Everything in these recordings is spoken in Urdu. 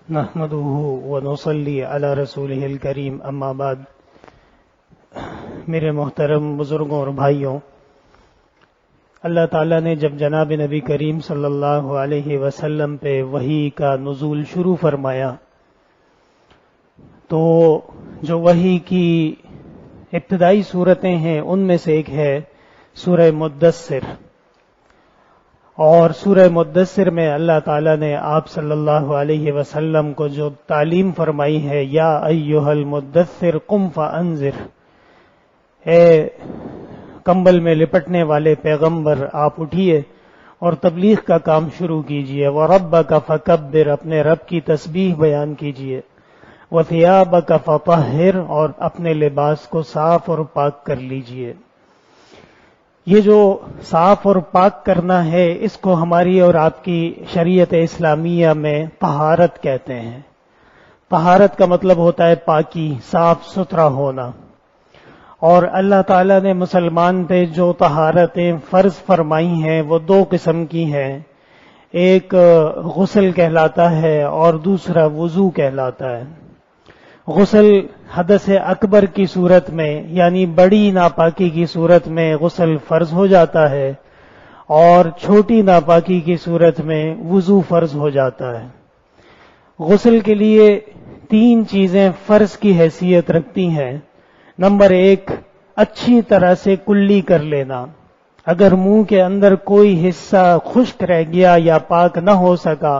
نحمده ونصلی علی رسولہ الکریم اما بعد۔ میرے محترم بزرگوں اور بھائیوں، اللہ تعالیٰ نے جب جناب نبی کریم صلی اللہ علیہ وسلم پہ وحی کا نزول شروع فرمایا تو جو وحی کی ابتدائی صورتیں ہیں ان میں سے ایک ہے سورہ مدثر، اور سورہ مدثر میں اللہ تعالیٰ نے آپ صلی اللہ علیہ وسلم کو جو تعلیم فرمائی ہے، یا ایھا المدثر قم فانذر، اے کمبل میں لپٹنے والے پیغمبر آپ اٹھیے اور تبلیغ کا کام شروع کیجیے، وَرَبَّكَ فَكَبِّرْ، اپنے رب کی تسبیح بیان کیجیے، وَثِيَابَكَ فَطَهِّرْ، اور اپنے لباس کو صاف اور پاک کر لیجیے۔ یہ جو صاف اور پاک کرنا ہے اس کو ہماری اور آپ کی شریعت اسلامیہ میں طہارت کہتے ہیں۔ طہارت کا مطلب ہوتا ہے پاکی، صاف ستھرا ہونا، اور اللہ تعالیٰ نے مسلمان پہ جو طہارتیں فرض فرمائی ہیں وہ دو قسم کی ہیں، ایک غسل کہلاتا ہے اور دوسرا وضو کہلاتا ہے۔ غسل حدث اکبر کی صورت میں یعنی بڑی ناپاکی کی صورت میں غسل فرض ہو جاتا ہے، اور چھوٹی ناپاکی کی صورت میں وضو فرض ہو جاتا ہے۔ غسل کے لیے تین چیزیں فرض کی حیثیت رکھتی ہیں۔ نمبر ایک، اچھی طرح سے کلی کر لینا۔ اگر منہ کے اندر کوئی حصہ خشک رہ گیا یا پاک نہ ہو سکا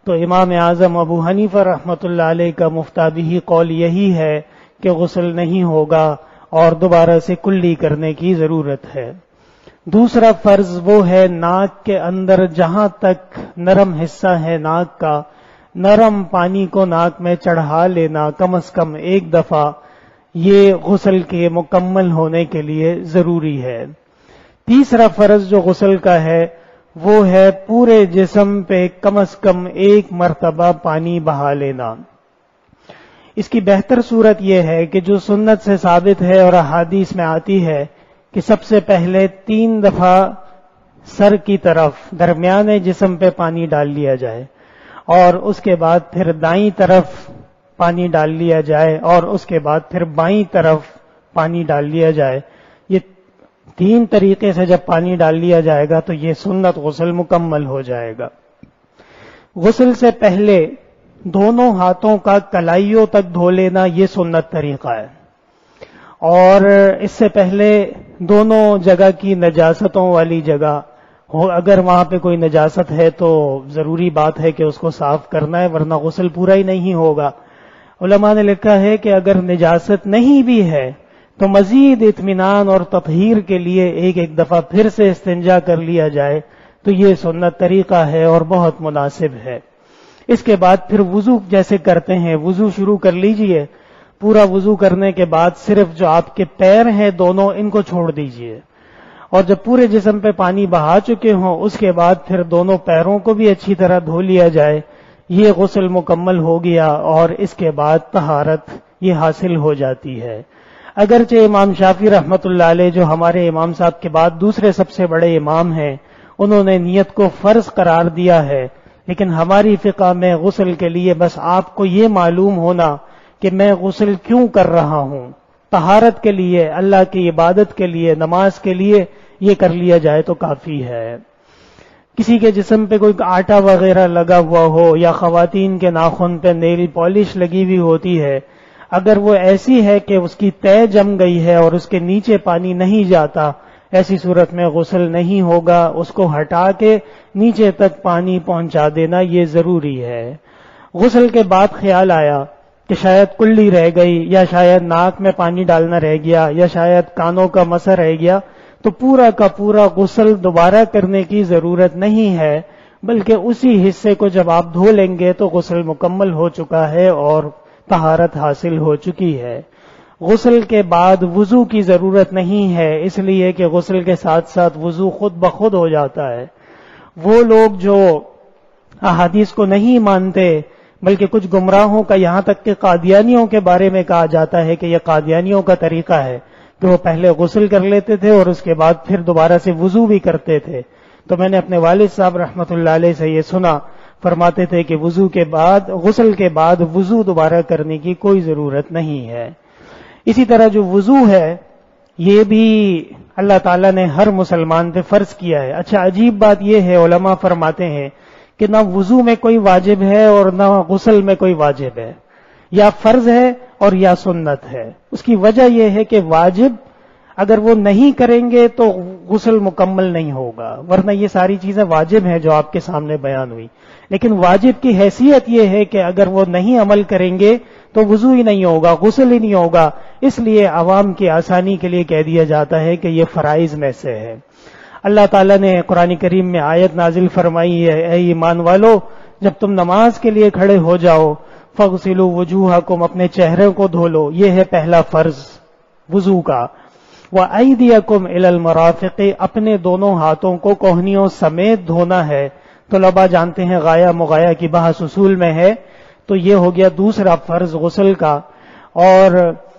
تو امام اعظم ابو حنیفہ رحمۃ اللہ علیہ کا مفتابی قول یہی ہے کہ غسل نہیں ہوگا اور دوبارہ سے کلی کرنے کی ضرورت ہے۔ دوسرا فرض وہ ہے ناک کے اندر جہاں تک نرم حصہ ہے ناک کا، نرم پانی کو ناک میں چڑھا لینا کم از کم ایک دفعہ، یہ غسل کے مکمل ہونے کے لیے ضروری ہے۔ تیسرا فرض جو غسل کا ہے وہ ہے پورے جسم پہ کم از کم ایک مرتبہ پانی بہا لینا۔ اس کی بہتر صورت یہ ہے کہ جو سنت سے ثابت ہے اور احادیث میں آتی ہے کہ سب سے پہلے 3 دفعہ سر کی طرف درمیانے جسم پہ پانی ڈال لیا جائے، اور اس کے بعد پھر دائیں طرف پانی ڈال لیا جائے، اور اس کے بعد پھر بائیں طرف پانی ڈال لیا جائے۔ یہ 3 طریقے سے جب پانی ڈال لیا جائے گا تو یہ سنت غسل مکمل ہو جائے گا۔ غسل سے پہلے دونوں ہاتھوں کا کلائیوں تک دھو لینا یہ سنت طریقہ ہے، اور اس سے پہلے دونوں جگہ کی نجاستوں والی جگہ ہو، اگر وہاں پہ کوئی نجاست ہے تو ضروری بات ہے کہ اس کو صاف کرنا ہے، ورنہ غسل پورا ہی نہیں ہوگا۔ علماء نے لکھا ہے کہ اگر نجاست نہیں بھی ہے تو مزید اطمینان اور تطہیر کے لیے ایک دفعہ پھر سے استنجا کر لیا جائے تو یہ سنت طریقہ ہے اور بہت مناسب ہے۔ اس کے بعد پھر وضو جیسے کرتے ہیں وضو شروع کر لیجئے۔ پورا وضو کرنے کے بعد صرف جو آپ کے پیر ہیں دونوں ان کو چھوڑ دیجئے، اور جب پورے جسم پہ پانی بہا چکے ہوں اس کے بعد پھر دونوں پیروں کو بھی اچھی طرح دھو لیا جائے۔ یہ غسل مکمل ہو گیا اور اس کے بعد طہارت یہ حاصل ہو جاتی ہے۔ اگرچہ امام شافعی رحمۃ اللہ علیہ جو ہمارے امام صاحب کے بعد دوسرے سب سے بڑے امام ہیں، انہوں نے نیت کو فرض قرار دیا ہے، لیکن ہماری فقہ میں غسل کے لیے بس آپ کو یہ معلوم ہونا کہ میں غسل کیوں کر رہا ہوں، طہارت کے لیے، اللہ کی عبادت کے لیے، نماز کے لیے یہ کر لیا جائے تو کافی ہے۔ کسی کے جسم پہ کوئی آٹا وغیرہ لگا ہوا ہو یا خواتین کے ناخن پہ نیل پالش لگی ہوئی ہوتی ہے، اگر وہ ایسی ہے کہ اس کی تہ جم گئی ہے اور اس کے نیچے پانی نہیں جاتا، ایسی صورت میں غسل نہیں ہوگا، اس کو ہٹا کے نیچے تک پانی پہنچا دینا یہ ضروری ہے۔ غسل کے بعد خیال آیا کہ شاید کلی رہ گئی، یا شاید ناک میں پانی ڈالنا رہ گیا، یا شاید کانوں کا مسح رہ گیا، تو پورا کا پورا غسل دوبارہ کرنے کی ضرورت نہیں ہے، بلکہ اسی حصے کو جب آپ دھو لیں گے تو غسل مکمل ہو چکا ہے اور طہارت حاصل ہو چکی ہے۔ غسل کے بعد وضو کی ضرورت نہیں ہے، اس لیے کہ غسل کے ساتھ ساتھ وضو خود بخود ہو جاتا ہے۔ وہ لوگ جو احادیث کو نہیں مانتے، بلکہ کچھ گمراہوں کا، یہاں تک کہ قادیانیوں کے بارے میں کہا جاتا ہے کہ یہ قادیانیوں کا طریقہ ہے کہ وہ پہلے غسل کر لیتے تھے اور اس کے بعد پھر دوبارہ سے وضو بھی کرتے تھے، تو میں نے اپنے والد صاحب رحمۃ اللہ علیہ سے یہ سنا، فرماتے تھے کہ وضو کے بعد، غسل کے بعد وضو دوبارہ کرنے کی کوئی ضرورت نہیں ہے۔ اسی طرح جو وضو ہے یہ بھی اللہ تعالیٰ نے ہر مسلمان پہ فرض کیا ہے۔ اچھا، عجیب بات یہ ہے، علماء فرماتے ہیں کہ نہ وضو میں کوئی واجب ہے اور نہ غسل میں کوئی واجب ہے، یا فرض ہے اور یا سنت ہے۔ اس کی وجہ یہ ہے کہ واجب اگر وہ نہیں کریں گے تو غسل مکمل نہیں ہوگا، ورنہ یہ ساری چیزیں واجب ہیں جو آپ کے سامنے بیان ہوئی، لیکن واجب کی حیثیت یہ ہے کہ اگر وہ نہیں عمل کریں گے تو وضو ہی نہیں ہوگا، غسل ہی نہیں ہوگا۔ اس لیے عوام کی آسانی کے لیے کہہ دیا جاتا ہے کہ یہ فرائض میں سے ہے۔ اللہ تعالیٰ نے قرآن کریم میں آیت نازل فرمائی ہے، اے ایمان والو جب تم نماز کے لیے کھڑے ہو جاؤ فاغسلوا وجوہکم، اپنے چہرے کو دھو لو، یہ ہے پہلا فرض وضو کا۔ وَأَيْدِيَكُمْ إِلَى الْمَرَافِقِ، اپنے دونوں ہاتھوں کو کوہنیوں سمیت دھونا ہے۔ طلباء جانتے ہیں غایا مغایا کی بحث اصول میں ہے، تو یہ ہو گیا دوسرا فرض غسل کا۔ اور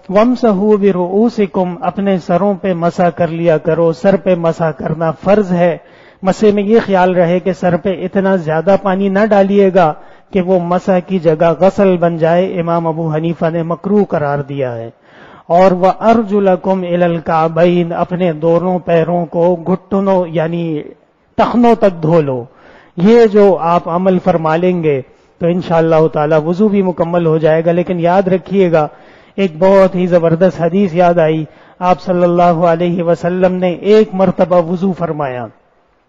وَامْسَحُوا بِرُؤُوسِكُمْ، اپنے سروں پہ مسح کر لیا کرو، سر پہ مسح کرنا فرض ہے۔ مسح میں یہ خیال رہے کہ سر پہ اتنا زیادہ پانی نہ ڈالیے گا کہ وہ مسح کی جگہ غسل بن جائے، امام ابو حنیفہ نے مکروہ قرار دیا ہے۔ اور وَأَرْجُلَكُمْ إِلَى الْكَعْبَيْنِ، اپنے دونوں پیروں کو گھٹنوں یعنی ٹخنوں تک دھو لو۔ یہ جو آپ عمل فرما لیں گے تو انشاءاللہ تعالی وضو بھی مکمل ہو جائے گا۔ لیکن یاد رکھیے گا، ایک بہت ہی زبردست حدیث یاد آئی، آپ صلی اللہ علیہ وسلم نے ایک مرتبہ وضو فرمایا،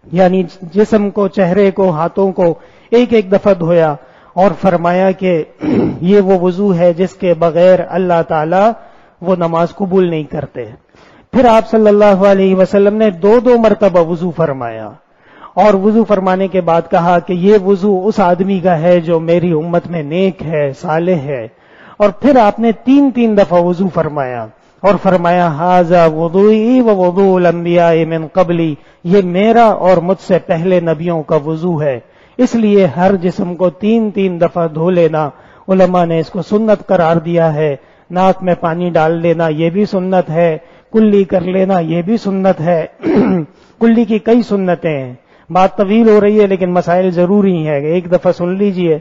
یعنی جسم کو، چہرے کو، ہاتھوں کو ایک ایک دفعہ دھویا، اور فرمایا کہ یہ وہ وضو ہے جس کے بغیر اللہ تعالی وہ نماز قبول نہیں کرتے۔ پھر آپ صلی اللہ علیہ وسلم نے دو مرتبہ وضو فرمایا، اور وضو فرمانے کے بعد کہا کہ یہ وضو اس آدمی کا ہے جو میری امت میں نیک ہے، صالح ہے۔ اور پھر آپ نے تین دفعہ وضو فرمایا اور فرمایا ھذا وضوئی و وضوء الانبیاء من قبلی، یہ میرا اور مجھ سے پہلے نبیوں کا وضو ہے۔ اس لیے ہر جسم کو تین دفعہ دھو لینا، علماء نے اس کو سنت قرار دیا ہے۔ ناک میں پانی ڈال لینا یہ بھی سنت ہے، کلی کر لینا یہ بھی سنت ہے۔ کلی کی کئی سنتیں ہیں، بات طویل ہو رہی ہے لیکن مسائل ضروری ہیں۔ ایک دفعہ سن لیجئے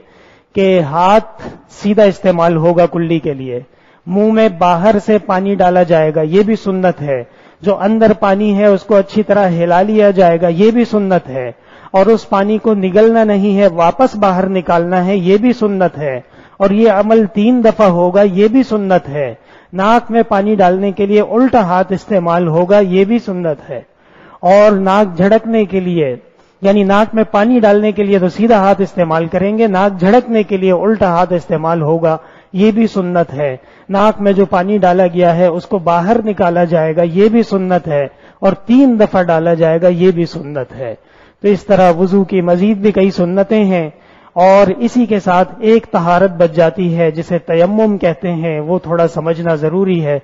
کہ ہاتھ سیدھا استعمال ہوگا کلی کے لیے، منہ میں باہر سے پانی ڈالا جائے گا یہ بھی سنت ہے، جو اندر پانی ہے اس کو اچھی طرح ہلا لیا جائے گا یہ بھی سنت ہے، اور اس پانی کو نگلنا نہیں ہے، واپس باہر نکالنا ہے یہ بھی سنت ہے، اور یہ عمل 3 دفعہ ہوگا یہ بھی سنت ہے۔ ناک میں پانی ڈالنے کے لیے الٹا ہاتھ استعمال ہوگا یہ بھی سنت ہے، اور ناک جھڑکنے کے لیے، یعنی ناک میں پانی ڈالنے کے لیے تو سیدھا ہاتھ استعمال کریں گے، ناک جھڑکنے کے لیے الٹا ہاتھ استعمال ہوگا یہ بھی سنت ہے۔ ناک میں جو پانی ڈالا گیا ہے اس کو باہر نکالا جائے گا یہ بھی سنت ہے، اور 3 دفعہ ڈالا جائے گا یہ بھی سنت ہے۔ تو اس طرح وضو کی مزید بھی کئی سنتیں ہیں، اور اسی کے ساتھ ایک طہارت بچ جاتی ہے جسے تیمم کہتے ہیں، وہ تھوڑا سمجھنا ضروری ہے۔